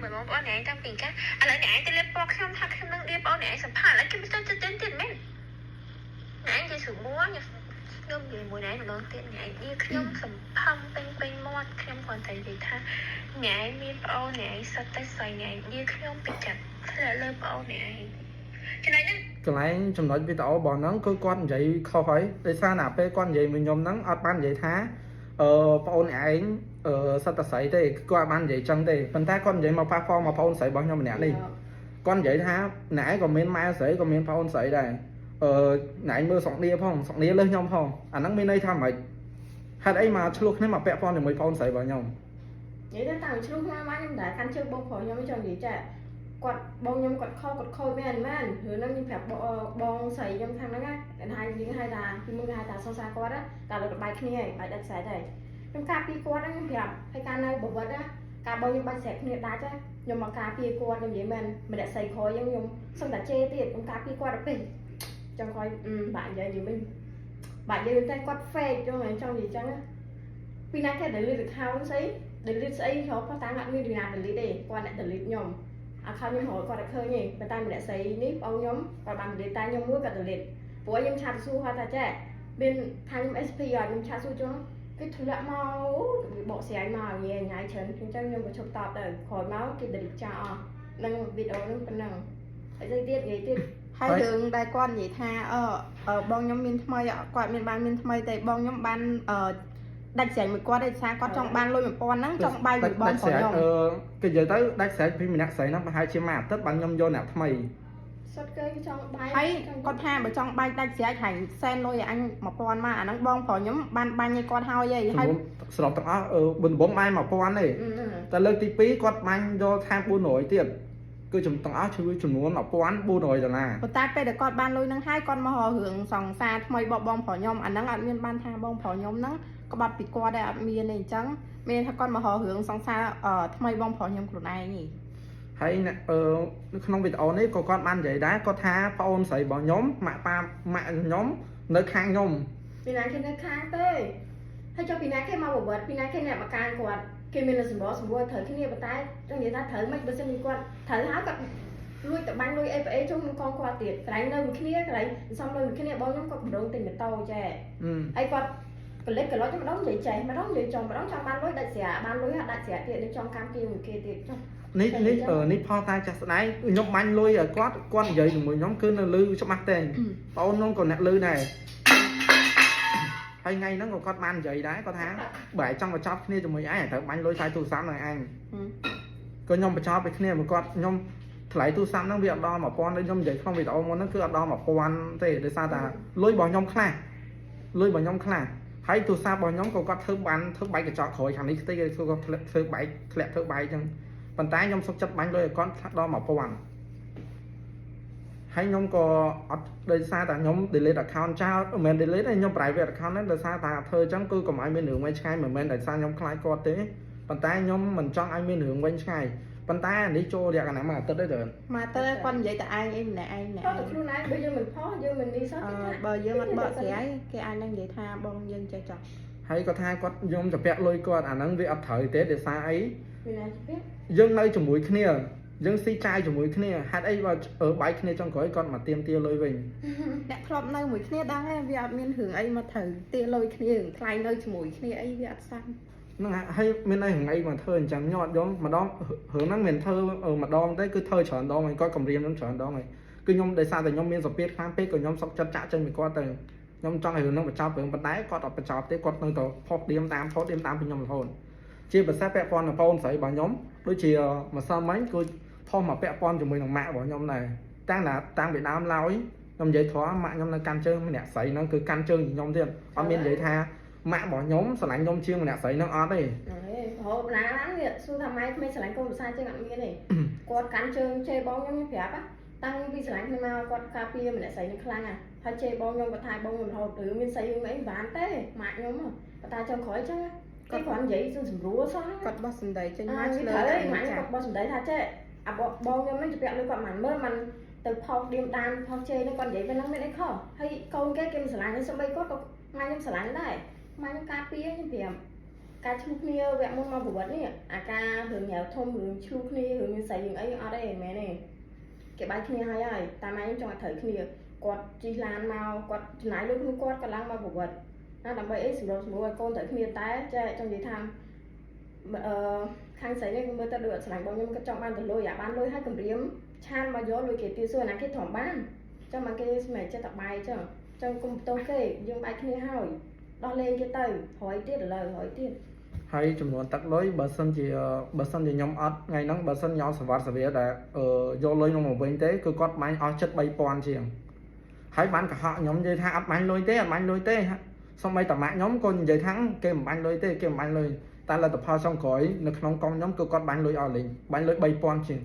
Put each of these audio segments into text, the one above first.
เหมือนว่าไหนตั้งปีกันอะไรไหนจะเล่นปอกเข้มทักเข้มนั่งเรียบเอาไหนสัมผัสแล้วเข้มจะติดไหมไหนจะสูงม้วนเนี่ยเริ่มอยู่มวยไหนหนูลองเต้นไหนยี่เข้มสัมพันธ์เป็นมอดเข้มก่อนใจดีท่าไหนมีเอาไหนสเตใส่ไหนยี่เข้มไปจัดแล้วเริ่มเอาไหนฉะนั้นcái này trong đó bị tao bỏ nắng cơ quan vậy không phải để sao nào pe con vậy mình nhom nắng ở ban vậy thá phone ấy sao ta xảy thế qua ban vậy chân thế phần ta con vậy mà pha phone mà phone xảy bao nhiêu mình nè đi con vậy thá nãy còn miếng mai xảy còn miếng phone xảy đây nãy mưa sóng đĩa lên nhom phong anh nắng bên đây tham mày hay ấy mà lúc này mà pe phone thì mới phone xảy bao nhiêu vậy đó tao lúc hoa má em đã căn chưa bông phổi nhau mới chồng gì trẻ quạt bông nhom quạt khôi men rồi nó như phẹp bông sấy nhom thằng đó á hai những hai đà khi mưa hai đà sau xa quạt á đà được bài kia bài đặt sải đây nhom cà pi quạt á nhom phẹp hay cà nơi bột vật á cà bông nhom bài sẹp kia đá chứ nhom mà cà pi quạt nhom vậy mình đã sấy khói nhom xong đã chê tiệt nhom cà pi quạt được đi trong khói bạn giờ gì mình bạn giờ tay quạt phê cho người trong gì chăng á pina cái để lưu được hao nó sấy để lưu sấyเขาเขาตั้งหลักนี่ดีนะเดลิเดย์ก่อนเนี่ยเดลิยมเขายมหัวก่อนเคยนี่ไปตามเนี่ยใส่นิฟเอายมก่อนบางเดตายมมุ้ยกับเดลิปัวยมชาสู้เขาแต่แจ้เป็นทางยมเอสพีอ่ะยมชาสู้จ้องcái thứ lạ màu bộ xe màu nhẹ nhảy chấn chúng ta nhung có chụp tọt ở khỏi máu cái delit cho nâng video nóเป็นnâng phải dây tiết vậy tiết ហើយរឿងដែលគាត់និយាយថាបងខ្ញុំមានថ្មីគាត់មានបានមានថ្មីតែបងខ្ញុំបានដាច់ស្រេចមួយគាត់ដោយសារគាត់ចង់បានលុយ 1000 ហ្នឹងចង់បាយមួយបងផងខ្ញុំគេនិយាយទៅដាច់ស្រេចពីម្នាក់ស្រីហ្នឹងប្រហែលជាមួយអាទិត្យបានខ្ញុំយកអ្នកថ្មី សុទ្ធគេចង់បាយ ហើយគាត់ថាបើចង់បាយដាច់ស្រេចហើយសែនលុយឲ្យអញ 1000 មកអាហ្នឹងបងប្រុសខ្ញុំបានបាញ់ឲ្យគាត់ហើយហើយសរុបទាំងអស់បំបាយ 1000 ទេតែលើកទី2គាត់បាញ់យកថែម400ទៀតគឺទាំងអស់ជួយចំនួន 1400 ដុល្លារ ប៉ុន្តែពេលដែលគាត់បានលុយហ្នឹងហើយគាត់មករឿងសង្សារថ្មីបងប្រុសខ្ញុំអាហ្នឹងអត់មានបានថាបងប្រុសខ្ញុំហ្នឹងក្បត់ពីគាត់ដែរអត់មានទេអញ្ចឹងមានថាគាត់មករឿងសង្សារថ្មីបងប្រុសខ្ញុំខ្លួនឯងនេះហើយក្នុងវីដេអូនេះក៏គាត់បាននិយាយដែរគាត់ថាប្អូនស្រីរបស់ខ្ញុំម៉ាក់ប៉ាម៉ាក់ខ្ញុំនៅខាងខ្ញុំពីណាគេនៅខាងទេហើយចុះពីណាគេមកបវត្តពីណាគេអ្នកមកការគាត់គេមានសម្បសម្រួលត្រូវគ្នាប៉ុន្តែចង់និយាយថាត្រូវមិនបើសិនគាត់ត្រូវហើយគាត់លួចទៅបាញ់លុយអេអេជុំនឹងកងគាត់ទៀតកន្លែងនៅមួយគ្នាកន្លែងសំលុយមួយគ្នាបងខ្ញុំគាត់កម្រងទិញម៉ូតូចែហើយគាត់កលិចកន្លោចម្ដងនិយាយចេះម្ដងនិយាយចង់ម្ដងចង់បានលុយដាច់ស្រាបានលុយហើយដាច់ស្រាទៀតនឹងចង់កម្មពីមួយគេទៀតចុះនេះផលតាចាស់ស្ដាយខ្ញុំបាញ់លុយឲ្យគាត់និយាយជាមួយខ្ញុំគឺនៅលឺច្បាស់តែបងខ្ញុំក៏អ្នកលឺដែរហើយថ្ងៃហ្នឹងក៏គាត់បាននិយាយដែរគាត់ថាបើឯងចង់បញ្ចប់គ្នាជាមួយឯងត្រូវបាញ់លុយថ្លៃទូរស័ព្ទឲ្យឯងក៏ខ្ញុំបញ្ចប់ពីគ្នាមកគាត់ខ្ញុំថ្លៃទូរស័ព្ទហ្នឹងវាអត់ដល់ 1000 ដូចខ្ញុំនិយាយក្នុងវីដេអូមុនហ្នឹងគឺអត់ដល់ 1000 ទេដោយសារតែលុយរបស់ខ្ញុំខ្លះហើយទូរស័ព្ទរបស់ខ្ញុំក៏គាត់ធ្វើបែកកញ្ចក់ក្រោយខាងនេះតិចគេគាត់ធ្វើបែកធ្លាក់ធ្វើបែកអញ្ចឹងប៉ុន្តែខ្ញុំសុខចិត្តបាញ់លុយឲ្យគាត់ដល់ 1000 ហើយខ្ញុំក៏អត់ដោយសារតែខ្ញុំ delete account ចោលមិនមែន delete ទេខ្ញុំ private account ហ្នឹងដោយសារតែធ្វើអញ្ចឹងគឺកុំឲ្យមានរឿងវែងឆ្ងាយមិនមែនដោយសារខ្ញុំខ្លាចគាត់ទេប៉ុន្តែខ្ញុំមិនចង់ឲ្យមានរឿងវែងឆ្ងាយប៉ុន្តែនេះចូលរយៈកាលណាមួយអាទិត្យទេទៅមកទៅគាត់និយាយតែឯងអីម្នាក់ឯងគាត់ទៅខ្លួនឯងបើយើងមិនផុសយើងមិននេះសោះបើយើងអត់បកស្រាយគេអាចនឹងនិយាយថាបងយើងចេះចោះហើយគាត់ថាគាត់ខ្ញុំទៅពាក់លុយគាត់អាហ្នឹងវាអត់ត្រូវទេដោយសារអីវាណាពាក់យើងនៅជាមួយគ្នាយើងស៊ីចាយជាមួយគ្នាហេតុអីបើបាយគ្នាចុងក្រោយគាត់មកទៀមទាលុយវិញអ្នកធ្លាប់នៅមួយគ្នាដឹងហើយវាអត់មានរឿងអីមកត្រូវទាលុយគ្នារឿងថ្លៃនៅជាមួយគ្នាអីវាអត់សាំហ្នឹងហើយមានអីថ្ងៃមកធ្វើអញ្ចឹងញ៉ាត់យកម្ដងរឿងហ្នឹងមិនធ្វើម្ដងទេគឺធ្វើច្រើនដងហើយគាត់គម្រាមនឹងច្រើនដងហើយគឺខ្ញុំដោយសារតែខ្ញុំមានសម្ពាធខ្លាំងពេកក៏ខ្ញុំសុកចិត្តចាក់ចេញពីគាត់ទៅខ្ញុំចង់ឲ្យរឿងហ្នឹងបញ្ចប់រឿងប៉ុន្តែគាត់អត់បញ្ចប់ទេគាត់នៅតែផុសឌៀមតាមពីខ្ញុំរហូតជាភាសាពាក់ព័ន្ធនឹងបងស្រីរបស់ខ្ញុំដូចជាម្សិលមិញគឺផុសមកពាក់ព័ន្ធជាមួយនឹងម៉ាក់របស់ខ្ញុំដែរតាំងពីដើមឡើយខ្ញុំនិយាយធំម៉ាក់ខ្ញុំនៅកាន់ជើងម្នាក់ស្រីហ្នឹងគឺកាន់ជើងខ្ញុំទៀតអត់មាននិយាយថាម៉ាក់របស់ខ្ញុំស្រឡាញ់ខ្ញុំជាងម្នាក់ស្រីហ្នឹងអត់ទេហូបណានេះសួរថាម៉ែក្មេងស្រឡាញ់កូនភាសាជាងអត់មានទេគាត់កាន់ជើងជេរបងខ្ញុំប្រាប់តាំងពីស្រឡាញ់ខ្ញុំមកគាត់ការពារម្នាក់ស្រីនឹងខ្លាំងហើយជេរបងខ្ញុំគាត់ថាបងខ្ញុំរហូតឬមានស្រីរឿងអីមិនបានទេម៉ាក់ខ្ញុំគាត់ថាចង់ក្រោយចឹងគាត់គ្រាន់និយាយស្រួលសោះគាត់បោះសម្ដីចេញមកឆ្លើយម៉ាក់គាត់បោះសម្ដីថាចេះអាបងខ្ញុំនឹងជពាក់លុយគាត់មិនមើលមិនទៅផុសឌៀមដានផុសជេរនឹងគាត់និយាយទៅនឹងមានអីខុសហើយកូនគេមិនស្រឡាញ់នេះសំបីគាត់ក៏ម៉ែខ្ញុំស្រឡាញ់ដែរម៉ែខ្ញុំការពារខ្ញុំប្រាប់ ការឆ្លុះគ្នាវគ្គមុនមកប្រវត្តិនេះអាការរឿងញ៉ាវធំរឿងឆ្លុះគ្នារឿងមានស្អីរឿងអីអត់ទេមែនទេគេបាយគ្នាហើយតែម៉ែខ្ញុំចង់ឲ្យត្រូវគ្នាគាត់ជិះឡានមកគាត់ចំណាយលុយខ្លួនគាត់ក៏ឡើងមកប្រវត្តិណាដើម្បីអីសម្រួលឲ្យកូនត្រូវគ្នាតែចេះចង់និយាយថាខាងស្រីនេះមើលទៅដូចអត់ស្រឡាញ់បងខ្ញុំគាត់ចង់បានទៅលុយអាបានលុយឲ្យគម្រាមឆានមកយកលុយគេទៀតសួរណាគេធំបានចឹងមកគេស្មែចិត្តតែបាយចឹងចឹងគុំបន្ទោសគេយើងបាយគ្នាហើយដោះលែងគេទៅហើយទៀតឥឡូវហើយទៀត ហើយចំនួនទឹកលុយបើសិនជាខ្ញុំអត់ថ្ងៃហ្នឹងបើសិនញ៉ោសវត្តសវាដែលយកលុយក្នុងមកវិញទេគឺគាត់បាញ់អស់ចិត្ត 3000 ជាងហើយបានកុហកខ្ញុំនិយាយថាអត់បាញ់លុយទេសូម្បីតាម៉ាក់ខ្ញុំក៏និយាយថាគេមិនបាញ់លុយទេគេមិនបាញ់លុយតែលទ្ធផលចុងក្រោយនៅក្នុងកង់ខ្ញុំគឺគាត់បាញ់លុយអស់លេងបាញ់លុយ 3000 ជាង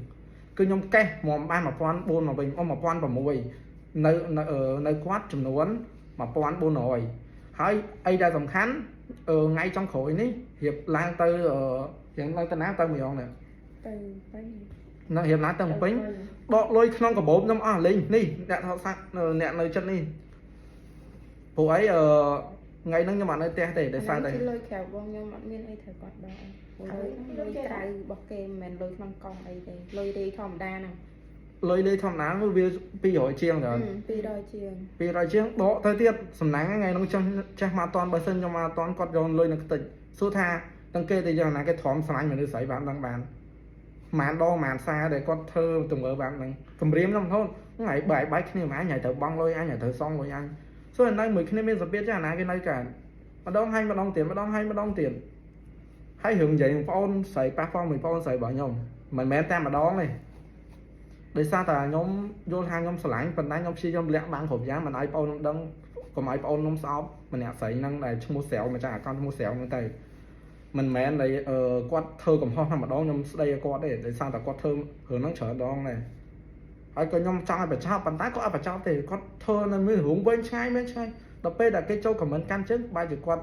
គឺខ្ញុំកេះមកបាន 1400 មកវិញអស់ 1600នៅគាត់ចំនួន 1400 ហើយអីដែលសំខាន់ថ្ងៃចុងក្រោយនេះរៀបឡើងទៅរៀងឡើងទៅណាទៅម្ដងនេះនៅរៀបឡើងទៅពេញដកលុយក្នុងកាបូបខ្ញុំអស់លេងនេះអ្នកថតសាក់អ្នកនៅចិត្តនេះព្រោះអីថ្ងៃហ្នឹងខ្ញុំអត់នៅផ្ទះទេដោយសារតែលុយក្រៅបងខ្ញុំអត់មានអីត្រូវគាត់ដកលុយក្រៅរបស់គេមិនមែនលុយក្នុងកង់អីទេលុយរីធម្មតាហ្នឹងលុយលេធម្មតាវា200 ជាងដែរ200 ជាង200 ជាងដកទៅទៀតសំណាងថ្ងៃនោះចាស់មកអត់តាន់បើសិនខ្ញុំមកអត់តាន់គាត់យកលុយនៅខ្ទេចសួរថាទាំងគេទៅយ៉ាងណាគេធំស្រាញ់មនុស្សស្រីបានដឹងបានម៉ានដងម៉ានសាដែលគាត់ធ្វើទង្វើបែបហ្នឹងគម្រាមខ្ញុំហូតថ្ងៃបាយគ្នាមួយអញត្រូវបងលុយអញត្រូវសងលុយអញសួរនៅមួយគ្នាមានសម្ពាធចាស់ណាគេនៅកើម្ដងហើយម្ដងទៀតម្ដងហើយម្ដងទៀតហើយរឿងនិយាយបងប្អូនស្រីប៉ះផងមួយបងប្អូនស្រីរបស់ខ្ញុំមិនមែនតែម្ដងទេដោយសារតែខ្ញុំយល់ថាខ្ញុំស្រឡាញ់ប៉ុន្តែខ្ញុំព្យាយាមលាក់បាំងគ្រប់យ៉ាងមិនឲ្យបងខ្ញុំដឹងកុំឲ្យបងខ្ញុំស្អប់ម្នាក់ស្រីហ្នឹងដែលឈ្មោះស្រាវម្ចាស់អាកោនឈ្មោះស្រាវហ្នឹងទៅមិនមែនតែគាត់ធ្វើកំហុសតែម្ដងខ្ញុំស្ដីឲ្យគាត់ទេដោយសារតែគាត់ធ្វើរឿងហ្នឹងច្រើនដងដែរហើយក៏ខ្ញុំចង់ឲ្យបញ្ចប់ប៉ុន្តែគាត់អត់បញ្ចប់ទេគាត់ធ្វើនៅមានរឿងវិញឆ្ងាយដល់ពេលដែលគេចូលខមមិនកាន់ជើងបែរជាគាត់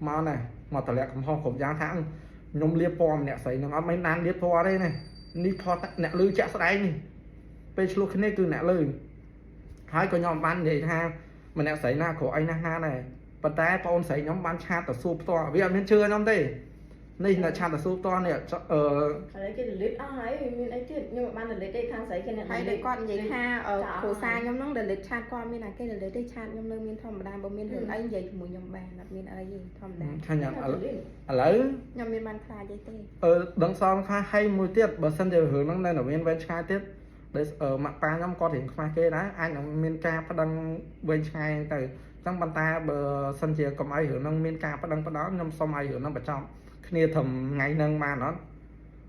មកណាមកតម្លាក់កំហុសគ្រប់យ៉ាងថាខ្ញុំលៀបពណ៌ម្នាក់ស្រីហ្នឹងអត់មិនបានលៀបពណ៌ទេណានេះផតអ្នកលឺចាក់ស្ដែងនេះពេលឆ្លោះគ្នាគឺអ្នកលឺហើយក៏ខ្ញុំបាននិយាយថាម្នាក់ស្រីណាគ្រូអីណាដែរប៉ុន្តែបងអូនស្រីខ្ញុំបានឆាតទៅសួរផ្ទាល់វាអត់មានជឿខ្ញុំទេនេះនៅឆាតទៅសួរផ្ទាល់នេះឥឡូវគេដលីតអស់ហើយមានអីទៀតខ្ញុំបានដលីតទេខាងស្រីគេអ្នកហើយគាត់និយាយថាគ្រូសាខ្ញុំហ្នឹងដលីតឆាតគាត់មានអាគេដលីតទេឆាតខ្ញុំនៅមានធម្មតាបើមានរឿងអីនិយាយជាមួយខ្ញុំបានអត់មានអីទេធម្មតាខាងខ្ញុំឥឡូវខ្ញុំមានបានខ្លាចអីទេដឹងសងថាហើយមួយទៀតបើសិនជារឿងហ្នឹងនៅមានវែងឆ្ងាយទៀតដែលម៉ាក់ប៉ាខ្ញុំគាត់រៀងខ្វះគេដែរអាចនឹងមានការប្តឹងវែងឆ្ងាយទៅចឹងប៉ុន្តែបើសិនជាកុំឲ្យរឿងហ្នឹងមានការប្តឹងផ្ដោតខ្ញុំសុំឲ្យរឿងហ្នឹងបញ្ចប់គ្នាត្រឹមថ្ងៃហ្នឹងបានអត់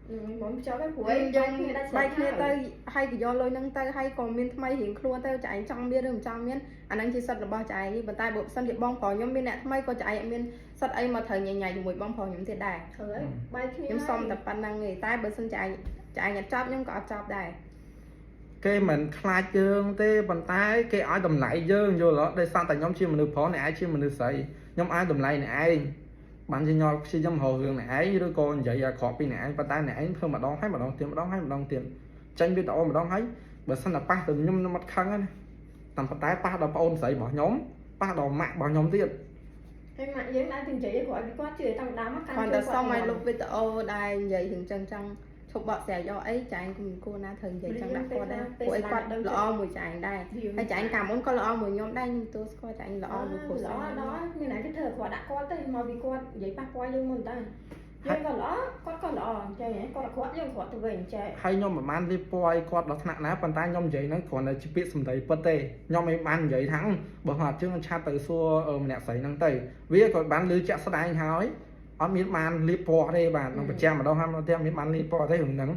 ខ្ញុំចង់ឲ្យព្រួយយើងបាយគ្នាទៅហើយក៏យកលុយហ្នឹងទៅហើយក៏មានថ្មីរៀងខ្លួនទៅចាឯងចង់មានឬមិនចង់មានអាហ្នឹងជាសិទ្ធិរបស់ចាឯងប៉ុន្តែបើសិនជាបងប្រុសខ្ញុំមានអ្នកថ្មីក៏ចាឯងអត់មានសិទ្ធិអីមកត្រូវញ៉ៃជាមួយបងប្រុសខ្ញុំទៀតដែរហើយបាយគ្នាខ្ញុំសុំតែប៉ុណ្្នឹងទេតែបើសិនចាឯងអត់ចប់ខ្ញុំក៏អត់ចប់ដែរគេមិនខ្លាចយើងទេប៉ុន្តែគេឲ្យតម្លៃយើងយល់អត់ដោយសារតែខ្ញុំជាមនុស្សប្រុសអ្នកឯងជាមនុស្សស្រីខ្ញុំឲ្យតម្លៃអ្នកឯងបានជាញ៉ោព្យាយាមរករឿងអ្នកឯងឬក៏និយាយឲ្យក្រក់ពីអ្នកឯងប៉ុន្តែអ្នកឯងធ្វើម្ដងហើយម្ដងទៀតម្ដងហើយម្ដងទៀតចាញ់វីដេអូម្ដងហើយបើសិនតែប៉ះទៅខ្ញុំអត់ខឹងណាតែប៉ុន្តែប៉ះដល់ប្អូនស្រីរបស់ខ្ញុំប៉ះដល់ម៉ាក់របស់ខ្ញុំទៀតហើយម៉ាក់យើងដែរទៅនិយាយឲ្យគាត់ជឿតាមដានមកកាន់តែសុំឲ្យលុបវីដេអូដែលនិយាយរឿងចឹងឈប់បកស្រាយយកអីចាញ់គុំគួរណាត្រូវនិយាយចឹងដាក់គាត់ដែរព្រោះអីគាត់ល្អមួយចាញ់ដែរហើយចាញ់កាលមុនក៏ល្អមួយខ្ញុំដែរខ្ញុំទទួលស្គាល់ចាញ់ល្អមួយគ្រូល្អដល់មានណាគេធ្វើគាត់ដាក់គាត់ទៅមកពីគាត់និយាយប៉ះពាល់យើងមុនតើយើងក៏ល្អគាត់ក៏ល្អអញ្ចឹងគាត់អត់យើងគាត់ទៅវិញចេះហើយខ្ញុំមិនបានរៀបពណ៌ឲ្យគាត់ដល់ថ្នាក់ណាប៉ុន្តែខ្ញុំនិយាយហ្នឹងគ្រាន់តែជាពាក្យសម្ដីពិតទេខ្ញុំមិនបាននិយាយថាបើគាត់ជើងឆាប់ទៅសួរម្នាក់ស្រីហ្នឹងទៅវាក៏បានលឺចាក់ស្ដែងហើយអត់មានបានលៀបពណ៌ទេបាទនឹងបញ្ជាក់ម្ដងហើយមកទៀតមានបានលៀបពណ៌ទេរឿងហ្នឹង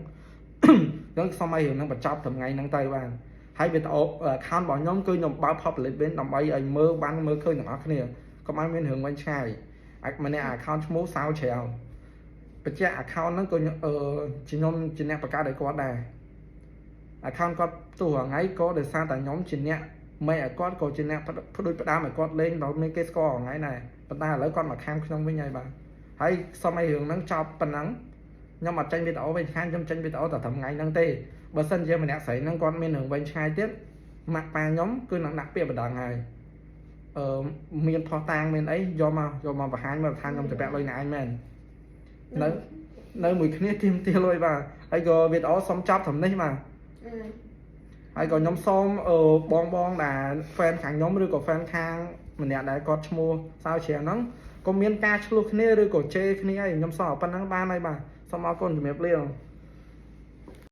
ខ្ញុំសុំឲ្យរឿងហ្នឹងបញ្ចប់ថ្ងៃហ្នឹងទៅបាទហើយវីដេអូ account របស់ខ្ញុំគឺខ្ញុំបើក public វិញដើម្បីឲ្យមើលបានមើលឃើញទាំងអស់គ្នាកុំឲ្យមានរឿងវិញឆ្ងាយអាចម្នាក់ account ឈ្មោះសៅច្រាវបញ្ជាក់ account ហ្នឹងក៏ខ្ញុំជាអ្នកបង្កើតឲ្យគាត់ដែរ account គាត់ផ្ទុះថ្ងៃក៏ដោយសារតែខ្ញុំជាអ្នកមេឲ្យគាត់ក៏ជាអ្នកផ្ដួចផ្ដើមឲ្យគាត់លេងដល់មានគេស្គាល់ថ្ងៃដែរប៉ុន្តែឥឡូវគាត់មកខាងខ្ញុំវិញហើយបាទហើយសុំឲ្យរឿងហ្នឹងចប់ប៉ុណ្ណឹងខ្ញុំអត់ចេញវីដេអូវិញខាងខ្ញុំចេញវីដេអូតែត្រឹមថ្ងៃហ្នឹងទេបើសិនជាម្នាក់ស្រីហ្នឹងគាត់មានរឿងវិញឆ្ងាយទៀតម៉ាក់ប៉ាខ្ញុំគឺនឹងដាក់ពាក្យបណ្ដឹងហើយមានផុសតាងមានអីយកមកបង្ហាញមើលថាខ្ញុំទៅពាក់លុយអ្នកឯងមែន nơi mùi kia tìm tiêu lôi bà ai có việc đó xong chấp thầm đấy mà ai có nhóm xóm bong là fan kháng nhóm rồi có fan kháng mình nè đã có mua sao chè nắng có miếng ca chua kia rồi có chê kia nhóm xóm ở pan nắng ba này bà xong ao con mẹp liền